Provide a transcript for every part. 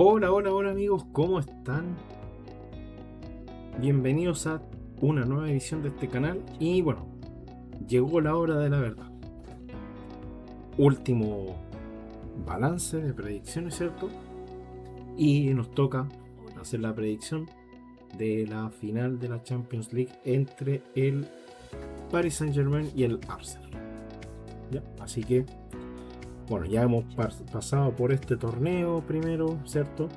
Hola, hola, hola amigos, ¿cómo están? Bienvenidos a una nueva edición de este canal y bueno, llegó la hora de la verdad. Último balance de predicciones, ¿cierto? Y nos toca hacer la predicción de la final de la Champions League entre el Paris Saint-Germain y el Arsenal. ¿Ya? Así que, bueno, ya hemos pasado por este torneo primero, ¿cierto?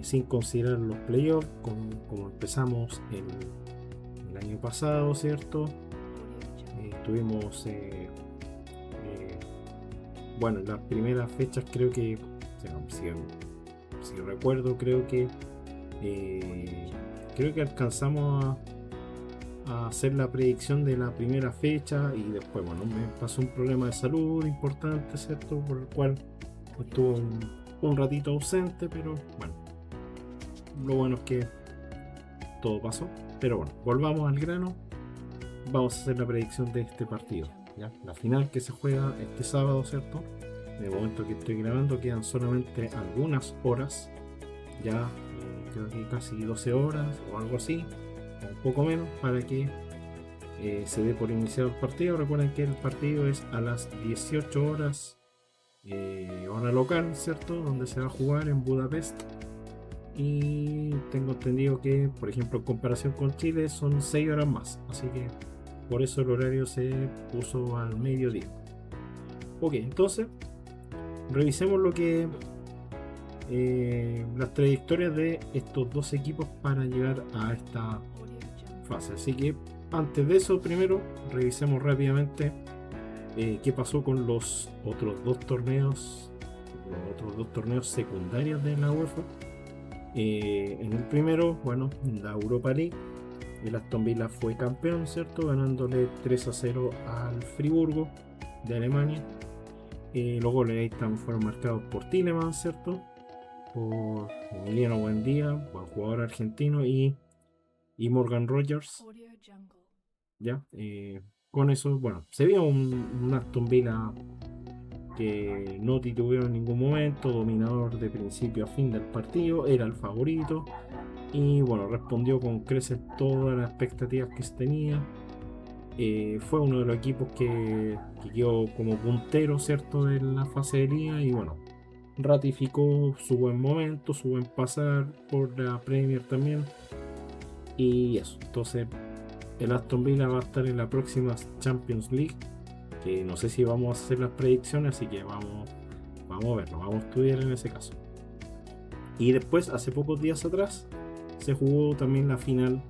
Sin considerar los playoffs, como empezamos el año pasado, ¿cierto? Tuvimos, bueno, en las primeras fechas creo que, o sea, si recuerdo, creo que alcanzamos a hacer la predicción de la primera fecha y después, bueno, me pasó un problema de salud importante, ¿cierto? Por el cual estuve un ratito ausente, pero bueno, lo bueno es que todo pasó. Pero bueno, volvamos al grano. Vamos a hacer la predicción de este partido, ¿ya? La final que se juega este sábado, ¿cierto? En el momento que estoy grabando quedan solamente algunas horas, ya creo que casi 12 horas o algo así, o un poco menos, para que se dé por iniciado el partido. Recuerden que el partido es a las 18 horas, hora local, ¿cierto? Donde se va a jugar en Budapest. Y tengo entendido que, por ejemplo, en comparación con Chile, son 6 horas más. Así que por eso el horario se puso al mediodía. Ok, entonces revisemos las trayectorias de estos dos equipos para llegar a esta fase. Así que antes de eso, primero revisemos rápidamente qué pasó con los otros dos torneos secundarios de la UEFA. En el primero, bueno, la Europa League, el Aston Villa fue campeón, ¿cierto? Ganándole 3-0 al Friburgo de Alemania. Los goles ahí también fueron marcados por Tielemans, ¿cierto? Por Emiliano Buendía, buen jugador argentino, y Morgan Rogers. ¿Ya? Con eso, bueno, se vio un Aston Villa que no titubeó en ningún momento, dominador de principio a fin del partido, era el favorito y bueno, respondió con creces todas las expectativas que se tenía. Fue uno de los equipos que quedó como puntero, ¿cierto?, de la fase de liga y bueno, ratificó su buen momento, su buen pasar por la Premier también y eso. Entonces el Aston Villa va a estar en la próxima Champions League, que no sé si vamos a hacer las predicciones, así que vamos a verlo, vamos a estudiar en ese caso. Y después, hace pocos días atrás, se jugó también la final,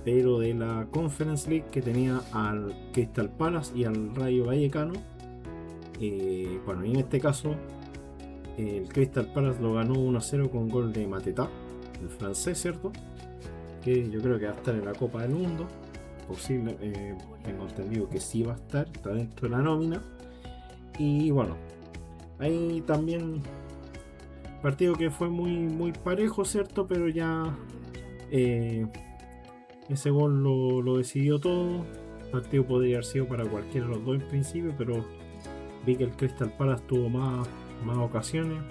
pero de la Conference League, que tenía al Crystal Palace y al Rayo Vallecano. Bueno, y en este caso el Crystal Palace lo ganó 1-0 con gol de Mateta, el francés, ¿cierto? Que yo creo que va a estar en la Copa del Mundo. Posible, tengo entendido que sí va a estar, está dentro de la nómina. Y bueno, ahí también partido que fue muy parejo, ¿cierto? Pero ya ese gol lo decidió todo. El partido podría haber sido para cualquiera de los dos en principio, pero vi que el Crystal Palace tuvo más ocasiones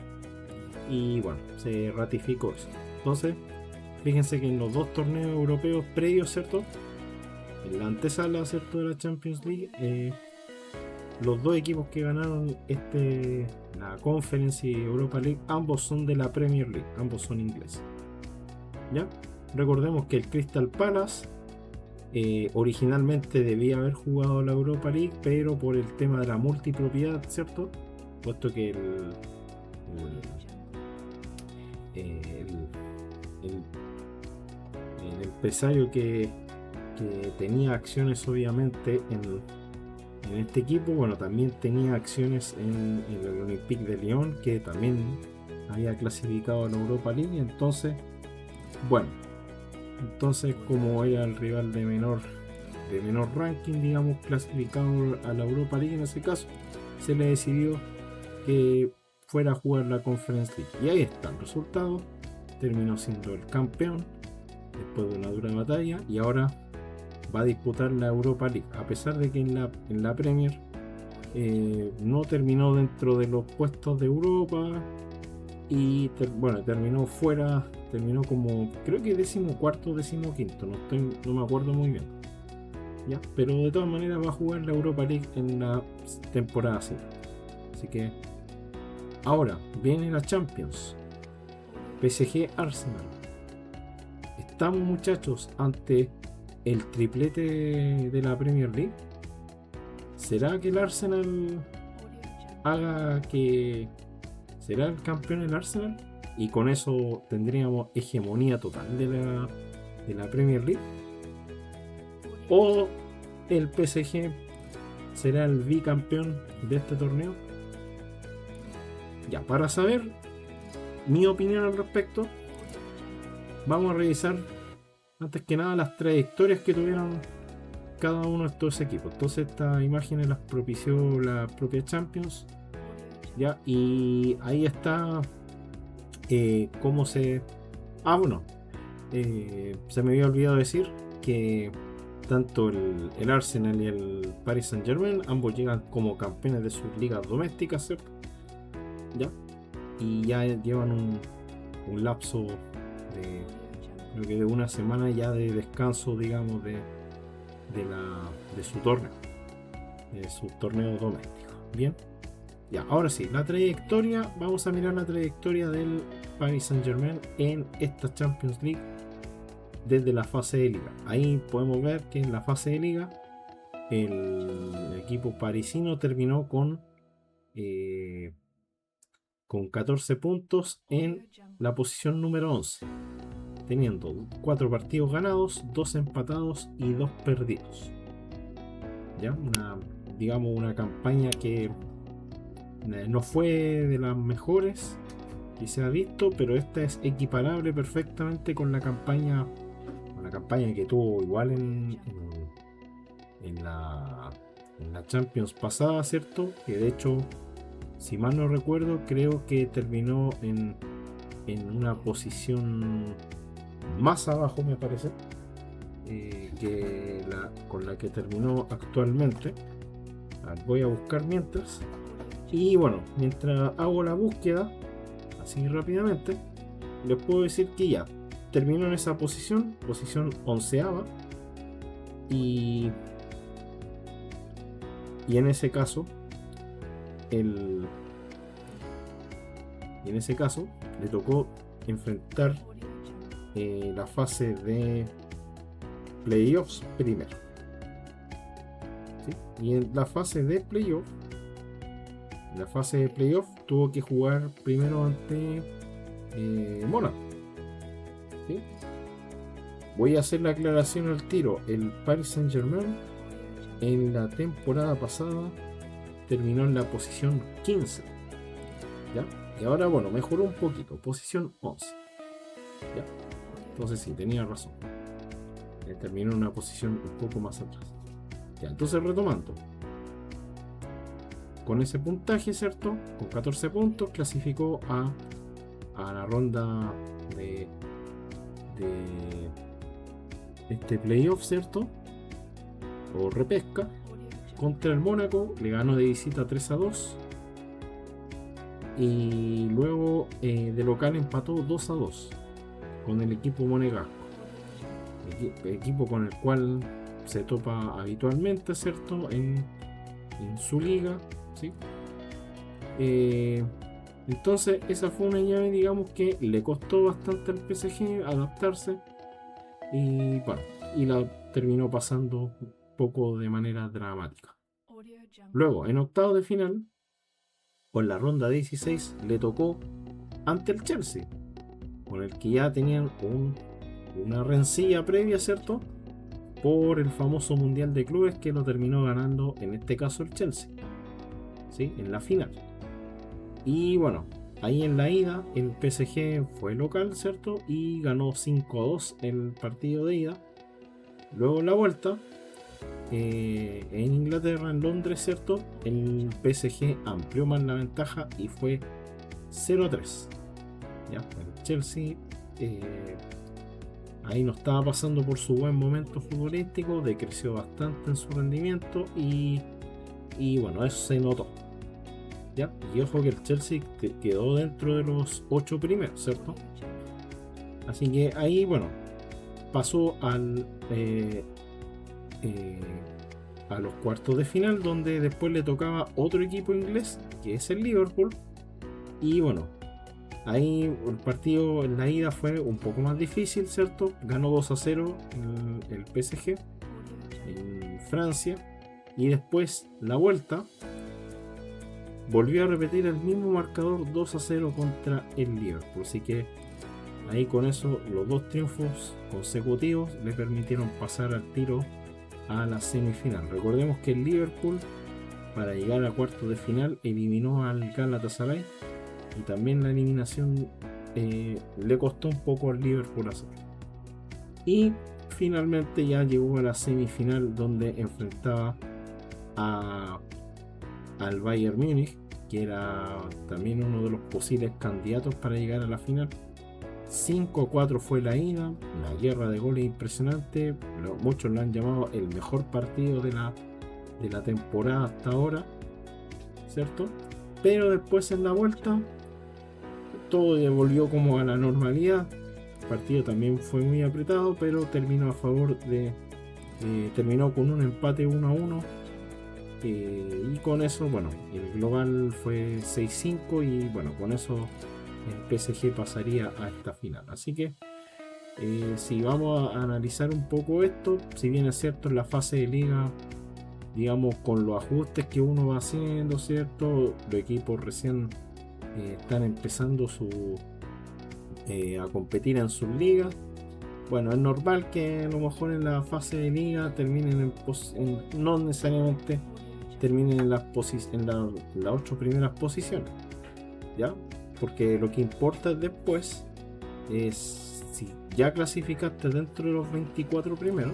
y bueno, se ratificó eso. Entonces, fíjense que en los dos torneos europeos previos, ¿cierto?, en la antesala, ¿cierto?, de la Champions League, los dos equipos que ganaron la Conference y Europa League, ambos son de la Premier League, ambos son ingleses. ¿Ya? Recordemos que el Crystal Palace originalmente debía haber jugado la Europa League, pero por el tema de la multipropiedad, ¿cierto?, puesto que el empresario que tenía acciones obviamente en este equipo, bueno, también tenía acciones en el Olympique de Lyon, que también había clasificado a la Europa League. Entonces, bueno, como era el rival de menor ranking, digamos, clasificado a la Europa League en ese caso, se le decidió que fuera a jugar la Conference League. Y ahí está el resultado. Terminó siendo el campeón después de una dura batalla y ahora va a disputar la Europa League, a pesar de que en la Premier no terminó dentro de los puestos de Europa, y bueno, terminó fuera, terminó como creo que 14º, 15º, no me acuerdo muy bien, ¿ya? Pero de todas maneras va a jugar la Europa League en la temporada siguiente. Así que ahora viene la Champions, PSG Arsenal. Estamos, muchachos, ante el triplete de la Premier League. ¿Será que el Arsenal haga que será el campeón el Arsenal? Y con eso tendríamos hegemonía total de la Premier League. ¿O el PSG será el bicampeón de este torneo? Ya, para saber mi opinión al respecto, vamos a revisar antes que nada las trayectorias que tuvieron cada uno de estos equipos. Entonces estas imágenes las propició la propia Champions, ya, y ahí está cómo se... bueno, se me había olvidado decir que tanto el Arsenal y el Paris Saint-Germain ambos llegan como campeones de sus ligas domésticas, ¿cierto? ¿Ya? Y ya llevan un lapso de, creo que de una semana ya de descanso, digamos, de su torneo doméstico. Bien, ya, ahora sí, la trayectoria, vamos a mirar la trayectoria del Paris Saint-Germain en esta Champions League desde la fase de liga. Ahí podemos ver que en la fase de liga el equipo parisino terminó con 14 puntos en la posición número 11, teniendo 4 partidos ganados, 2 empatados y 2 perdidos. Ya, digamos una campaña que no fue de las mejores que se ha visto, pero esta es equiparable perfectamente con la campaña que tuvo igual en la Champions pasada, ¿cierto? Que de hecho, si mal no recuerdo, creo que terminó en una posición más abajo, me parece, que con la que terminó actualmente. Voy a buscar mientras. Y bueno, mientras hago la búsqueda, así rápidamente, les puedo decir que ya terminó en esa posición 11ª. Y en ese caso, le tocó enfrentar la fase de playoffs primero, ¿sí? Y en la fase de playoff tuvo que jugar primero ante Mónaco, ¿sí? Voy a hacer la aclaración al tiro. El Paris Saint-Germain en la temporada pasada terminó en la posición 15, ¿ya? Y ahora, bueno, mejoró un poquito, posición 11, ¿ya? Entonces sí, tenía razón. Terminó en una posición un poco más atrás. Ya, entonces retomando. Con ese puntaje, ¿cierto? Con 14 puntos clasificó a la ronda de este playoff, ¿cierto? O repesca. Contra el Mónaco, le ganó de visita 3-2. Y luego de local empató 2-2 con el equipo monegasco, equipo con el cual se topa habitualmente, ¿cierto? En su liga, ¿sí? Entonces esa fue una llave, digamos, que le costó bastante al PSG adaptarse, y bueno, y la terminó pasando un poco de manera dramática. Luego, en octavos de final, con la ronda 16, le tocó ante el Chelsea, con el que ya tenían una rencilla previa, ¿cierto? Por el famoso Mundial de Clubes, que lo terminó ganando, en este caso, el Chelsea, ¿sí? En la final. Y bueno, ahí en la ida, el PSG fue local, ¿cierto? Y ganó 5-2 el partido de ida. Luego en la vuelta, en Inglaterra, en Londres, ¿cierto? El PSG amplió más la ventaja y fue 0-3. ¿Ya? El Chelsea ahí no estaba pasando por su buen momento futbolístico, decreció bastante en su rendimiento, y bueno, eso se notó. ¿ya? Y ojo que el Chelsea quedó dentro de los 8 primeros, ¿cierto? Así que ahí, bueno, pasó a los cuartos de final, donde después le tocaba otro equipo inglés, que es el Liverpool. Y bueno, ahí el partido en la ida fue un poco más difícil, ¿cierto? Ganó 2-0 el PSG en Francia. Y después la vuelta volvió a repetir el mismo marcador, 2-0 contra el Liverpool. Así que ahí con eso los dos triunfos consecutivos le permitieron pasar al tiro a la semifinal. Recordemos que el Liverpool, para llegar a cuartos de final, eliminó al Galatasaray, y también la eliminación le costó un poco al Liverpool hacer. Y finalmente ya llegó a la semifinal, donde enfrentaba al Bayern Múnich, que era también uno de los posibles candidatos para llegar a la final. 5-4 fue la ida, una guerra de goles impresionante. Muchos lo han llamado el mejor partido de la temporada hasta ahora, ¿cierto? Pero después en la vuelta todo volvió como a la normalidad. El partido también fue muy apretado, pero terminó a favor terminó con un empate 1-1. Y con eso, bueno, el global fue 6-5, y bueno, con eso el PSG pasaría a esta final. Así que si vamos a analizar un poco esto, si bien es cierto en la fase de liga, digamos, con los ajustes que uno va haciendo, ¿cierto? Los equipos recién están empezando a competir en sus ligas. Bueno, es normal que a lo mejor en la fase de liga terminen no necesariamente terminen en las 8 primeras posiciones, ¿ya? Porque lo que importa después es, si ya clasificaste dentro de los 24 primeros,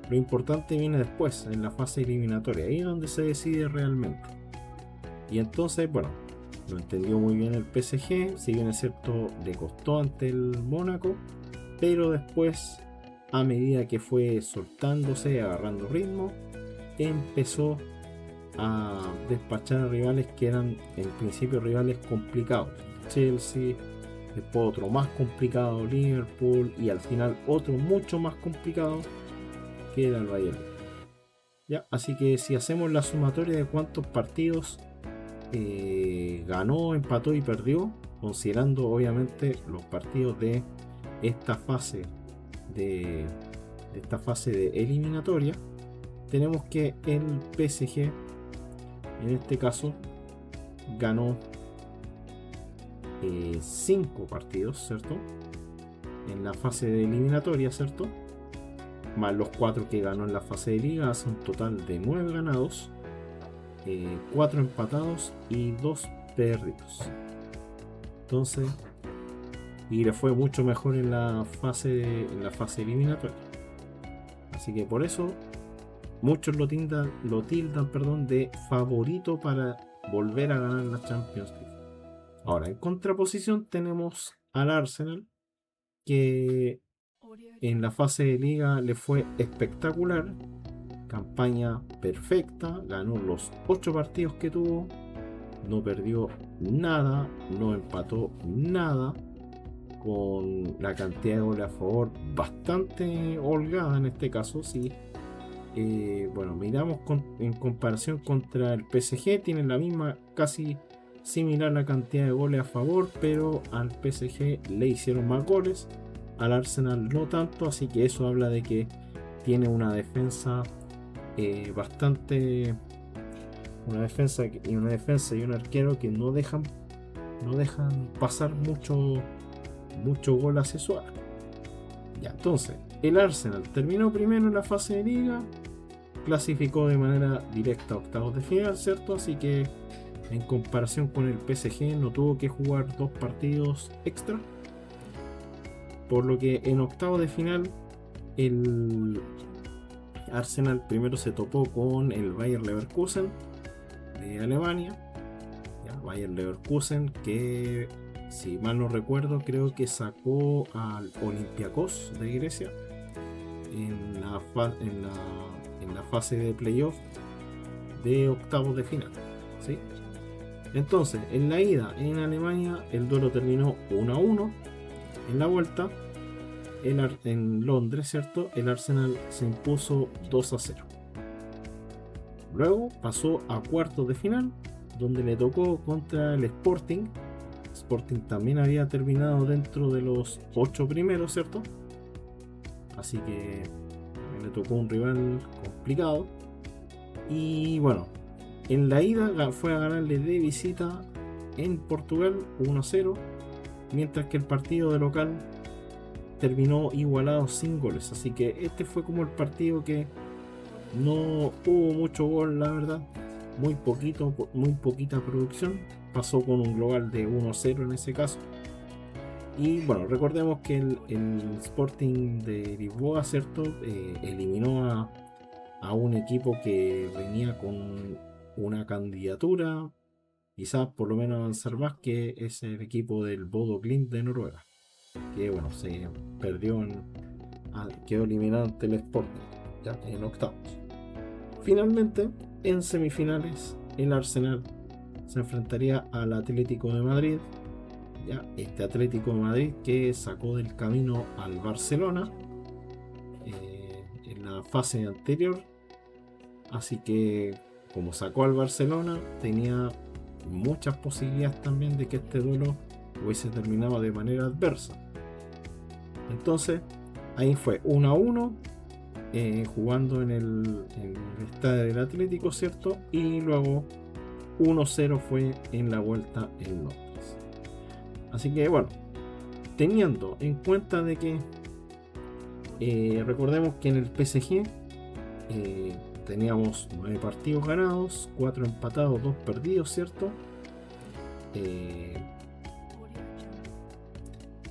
lo importante viene después, en la fase eliminatoria, ahí es donde se decide realmente. Y entonces, bueno, lo entendió muy bien el PSG, si bien es cierto, le costó ante el Mónaco, pero después, a medida que fue soltándose, agarrando ritmo, empezó a despachar a rivales que eran en principio rivales complicados. Chelsea, después otro más complicado, Liverpool, y al final otro mucho más complicado, que era el Bayern. ¿Ya? Así que si hacemos la sumatoria de cuántos partidos ganó, empató y perdió, considerando obviamente los partidos de esta fase de eliminatoria, tenemos que el PSG en este caso ganó 5 partidos, ¿cierto? En la fase de eliminatoria, ¿cierto? Más los 4 que ganó en la fase de liga, hace un total de 9 ganados, 4 empatados y 2 perdidos. Entonces, y le fue mucho mejor en la fase eliminatoria. Así que por eso muchos lo tildan, de favorito para volver a ganar la Champions League. Ahora, en contraposición tenemos al Arsenal, que en la fase de liga le fue espectacular, campaña perfecta, ganó los 8 partidos que tuvo, no perdió nada, no empató nada, con la cantidad de goles a favor bastante holgada en este caso, sí. Bueno, miramos en comparación contra el PSG, tienen la misma, casi similar la cantidad de goles a favor, pero al PSG le hicieron más goles, al Arsenal no tanto, así que eso habla de que tiene una defensa una defensa y un arquero que no dejan pasar mucho gol hacia su arco. Ya, entonces el Arsenal terminó primero en la fase de liga, clasificó de manera directa a octavos de final, ¿cierto? Así que en comparación con el PSG no tuvo que jugar 2 partidos extra, por lo que en octavos de final el Arsenal primero se topó con el Bayer Leverkusen de Alemania, ¿ya? Bayer Leverkusen, que si mal no recuerdo creo que sacó al Olympiacos de Grecia en la fase de playoff de octavos de final, ¿sí? Entonces, en la ida en Alemania, el duelo terminó 1-1. En la vuelta, en Londres, ¿cierto? El Arsenal se impuso 2-0. Luego pasó a cuartos de final, donde le tocó contra el Sporting. Sporting también había terminado dentro de los 8 primeros, ¿cierto? Así que le tocó un rival complicado. Y bueno, en la ida fue a ganarle de visita en Portugal 1-0, mientras que el partido de local terminó igualado sin goles. Así que este fue como el partido que no hubo mucho gol, la verdad. Muy poquita producción. Pasó con un global de 1-0 en ese caso. Y bueno, recordemos que el Sporting de Lisboa, ¿cierto? Eliminó a un equipo que venía con una candidatura, quizás por lo menos avanzar más, que es el equipo del Bodo Glimt de Noruega, que bueno, se perdió, quedó eliminado ante el Sporting ya en octavos. Finalmente, en semifinales, el Arsenal se enfrentaría al Atlético de Madrid. Ya, este Atlético de Madrid que sacó del camino al Barcelona en la fase anterior. Así que, como sacó al Barcelona, tenía muchas posibilidades también de que este duelo hubiese terminado de manera adversa. Entonces, ahí fue 1-1, jugando en el estadio del Atlético, ¿cierto? Y luego 1-0 fue en la vuelta en Londres. Así que bueno, teniendo en cuenta de que recordemos que en el PSG teníamos 9 partidos ganados, 4 empatados, 2 perdidos, ¿cierto?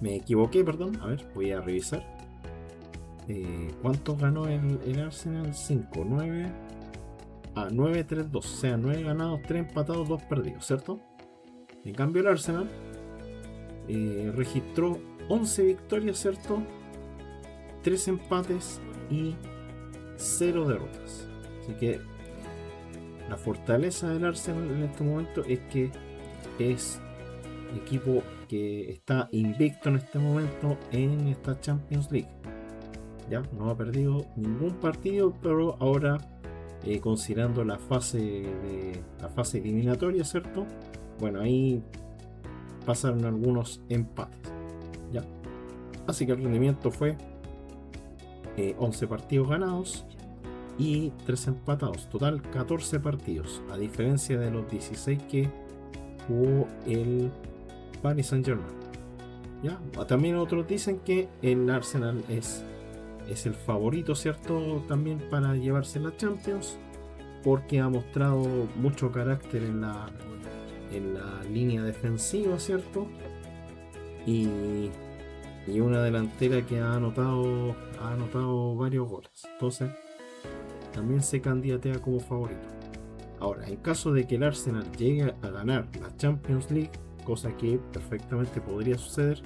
Me equivoqué, perdón. A ver, voy a revisar. ¿Cuántos ganó el Arsenal? 5, 9. 9, 3, 2. O sea, 9 ganados, 3 empatados, 2 perdidos, ¿cierto? En cambio, el Arsenal registró 11 victorias, ¿cierto? 3 empates y 0 derrotas. Así que la fortaleza del Arsenal en este momento es que es equipo que está invicto en este momento en esta Champions League. Ya no ha perdido ningún partido, pero ahora considerando la fase eliminatoria, ¿cierto? Bueno, ahí pasaron algunos empates, ¿ya? Así que el rendimiento fue 11 partidos ganados y 3 empatados, total 14 partidos, a diferencia de los 16 que jugó el Paris Saint-Germain. ¿Ya? También otros dicen que el Arsenal es el favorito, ¿cierto? También para llevarse la Champions, porque ha mostrado mucho carácter en la línea defensiva, ¿cierto? Y una delantera que ha anotado varios goles. Entonces, también se candidatea como favorito. Ahora, en caso de que el Arsenal llegue a ganar la Champions League, cosa que perfectamente podría suceder,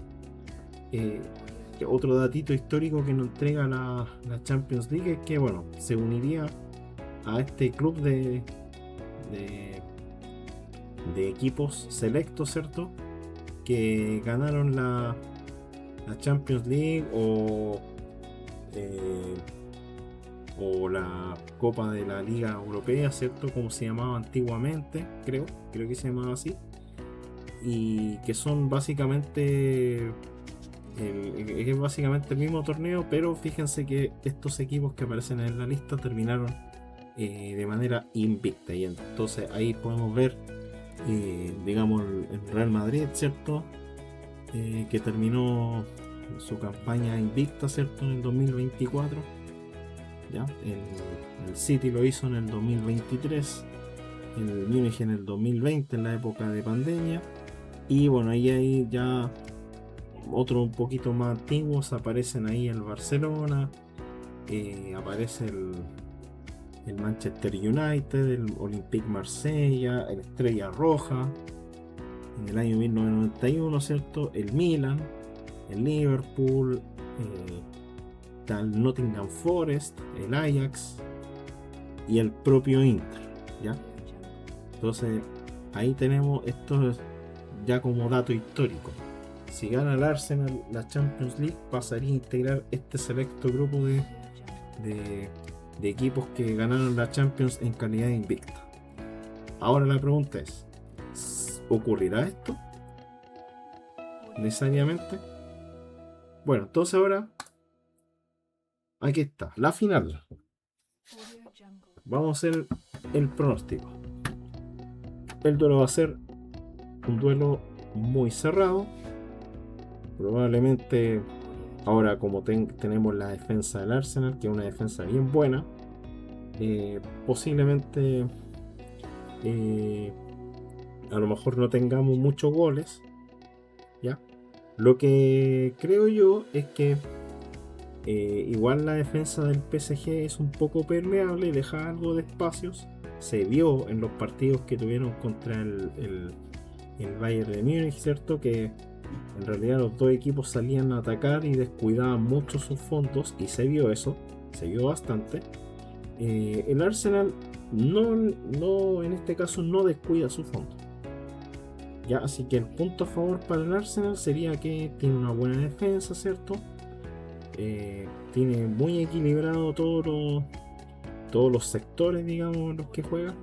otro datito histórico que nos entrega la Champions League es que, bueno, se uniría a este club de equipos selectos, ¿cierto? Que ganaron la Champions League o la Copa de la Liga Europea, ¿cierto? Como se llamaba antiguamente, creo que se llamaba así. Y que son básicamente el mismo torneo, pero fíjense que estos equipos que aparecen en la lista terminaron de manera invicta, y entonces ahí podemos ver digamos el Real Madrid, ¿cierto? Que terminó su campaña invicta, ¿cierto? En el 2024, ¿ya? El City lo hizo en el 2023, el Múnich en el 2020, en la época de pandemia. Y bueno, ahí ya otros un poquito más antiguos aparecen ahí el Barcelona, aparece el Manchester United, el Olympique Marsella, el Estrella Roja en el año 1991, ¿cierto? El Milan, el Liverpool, el Nottingham Forest, el Ajax y el propio Inter, ¿ya? Entonces ahí tenemos esto ya como dato histórico. Si gana el Arsenal la Champions League, pasaría a integrar este selecto grupo de equipos que ganaron la Champions en calidad invicta. Ahora la pregunta es, ¿ocurrirá esto? ¿Necesariamente? Bueno, entonces ahora aquí está, la final. Vamos a hacer el pronóstico. El duelo va a ser un duelo muy cerrado. Probablemente ahora, como tenemos la defensa del Arsenal, que es una defensa bien buena, posiblemente a lo mejor no tengamos muchos goles, ¿ya? Lo que creo yo es que igual la defensa del PSG es un poco permeable y deja algo de espacios. Se vio en los partidos que tuvieron contra el Bayern de Múnich, ¿cierto? Que en realidad los dos equipos salían a atacar y descuidaban mucho sus fondos, y se vio eso, se vio bastante. El Arsenal no en este caso no descuida su fondo. Ya, así que el punto a favor para el Arsenal sería que tiene una buena defensa, ¿cierto? Tiene muy equilibrado todos los sectores, digamos, en los que juega.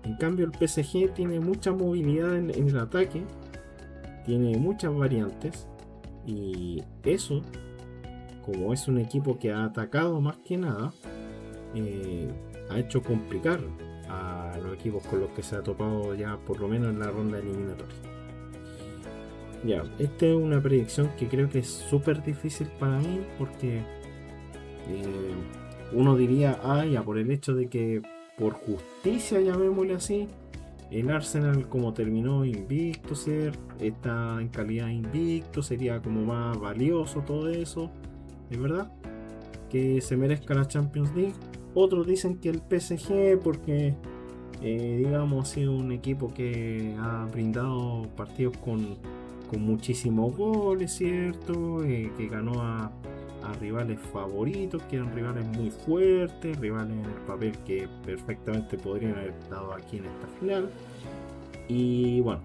En cambio, el PSG tiene mucha movilidad en el ataque, tiene muchas variantes, y eso, como es un equipo que ha atacado más que nada, ha hecho complicar a los equipos con los que se ha topado ya por lo menos en la ronda eliminatoria. Ya, esta es una predicción que creo que es súper difícil para mí, porque uno diría, ya por el hecho de que por justicia, llamémosle así, el Arsenal, como terminó invicto, ¿cierto? Está en calidad invicto, sería como más valioso todo eso, es verdad, que se merezca la Champions League. Otros dicen que el PSG, porque digamos, ha sido un equipo que ha brindado partidos con muchísimos goles, ¿cierto? Que ganó a rivales favoritos, que eran rivales muy fuertes, rivales en el papel que perfectamente podrían haber estado aquí en esta final. Y bueno,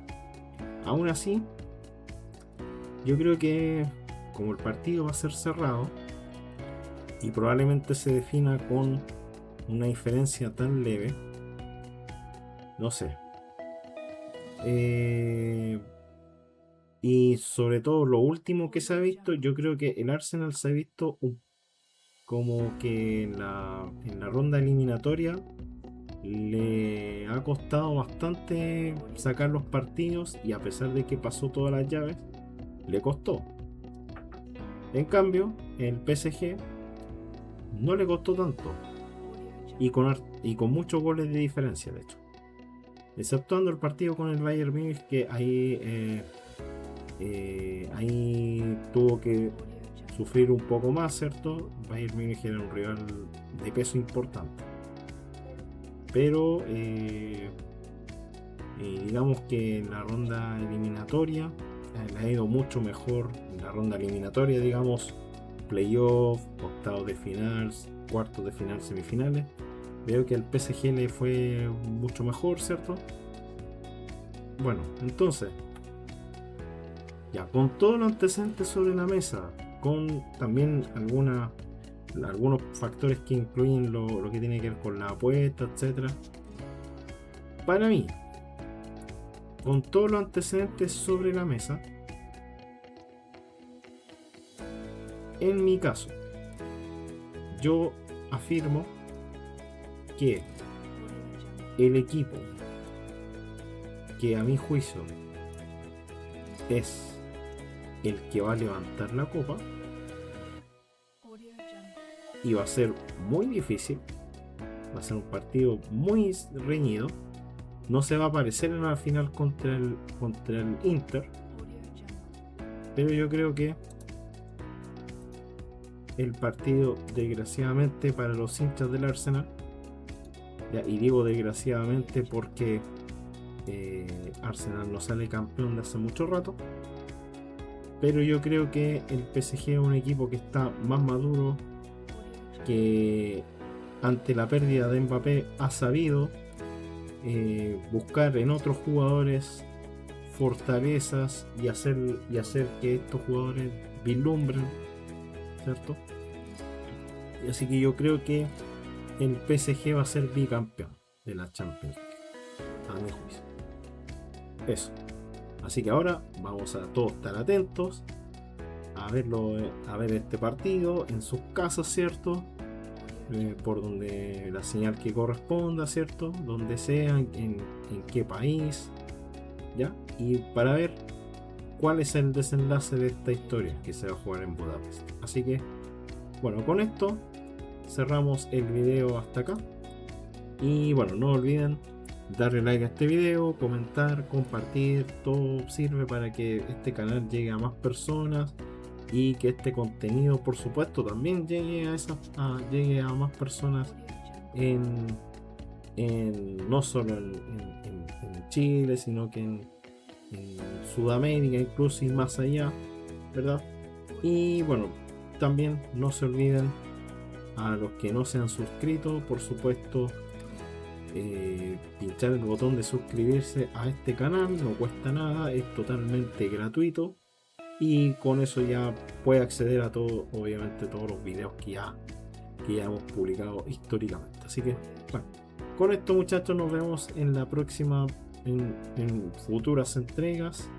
aún así, yo creo que como el partido va a ser cerrado y probablemente se defina con una diferencia tan leve, no sé. Y sobre todo lo último que se ha visto, yo creo que el Arsenal se ha visto como que en la ronda eliminatoria le ha costado bastante sacar los partidos, y a pesar de que pasó todas las llaves, le costó. En cambio, el PSG no le costó tanto, y con muchos goles de diferencia, de hecho, exceptuando el partido con el Bayern Múnich, que ahí tuvo que sufrir un poco más, ¿cierto? Bayern Múnich era un rival de peso importante, pero digamos que en la ronda eliminatoria le ha ido mucho mejor. En la ronda eliminatoria, digamos, playoff, octavos de final, cuartos de final, semifinales, veo que al PSG le fue mucho mejor, ¿cierto? Bueno, entonces, ya con todos los antecedentes sobre la mesa, con también algunos factores que incluyen lo que tiene que ver con la apuesta, etc. Para mí, con todos los antecedentes sobre la mesa, en mi caso, yo afirmo que el equipo que a mi juicio es el que va a levantar la copa, y va a ser muy difícil, va a ser un partido muy reñido, no se va a aparecer en la final contra el Inter, pero yo creo que el partido, desgraciadamente para los hinchas del Arsenal, y digo desgraciadamente porque Arsenal no sale campeón de hace mucho rato, pero yo creo que el PSG es un equipo que está más maduro, que ante la pérdida de Mbappé ha sabido buscar en otros jugadores fortalezas y hacer que estos jugadores vislumbren, ¿cierto? Y así que yo creo que el PSG va a ser bicampeón de la Champions League, a mi juicio. Eso. Así que ahora vamos a todos estar atentos a verlo, a ver este partido en sus casas, ¿cierto? Por donde la señal que corresponda, ¿cierto? Donde sea, en qué país, ¿ya? Y para ver cuál es el desenlace de esta historia que se va a jugar en Budapest. Así que, bueno, con esto cerramos el video hasta acá. Y bueno, no olviden darle like a este video, comentar, compartir, todo sirve para que este canal llegue a más personas y que este contenido, por supuesto, también llegue llegue a más personas no solo en Chile, sino que en Sudamérica, incluso y más allá, ¿verdad? Y bueno, también no se olviden, a los que no se han suscrito, por supuesto, pinchar el botón de suscribirse a este canal, no cuesta nada, es totalmente gratuito y con eso ya puede acceder a todo, obviamente todos los videos que ya hemos publicado históricamente. Así que bueno, con esto, muchachos, nos vemos en la próxima, en futuras entregas.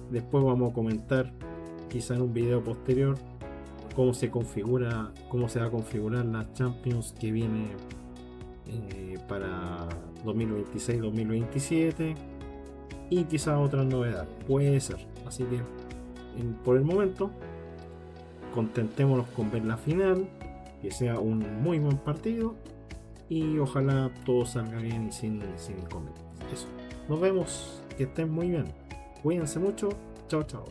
Después vamos a comentar quizá en un video posterior cómo se va a configurar la Champions que viene para 2026-2027 y quizá otra novedad, puede ser. Así que por el momento contentémonos con ver la final, que sea un muy buen partido y ojalá todo salga bien y sin inconvenientes. Eso, nos vemos, que estén muy bien, cuídense mucho, chao chao.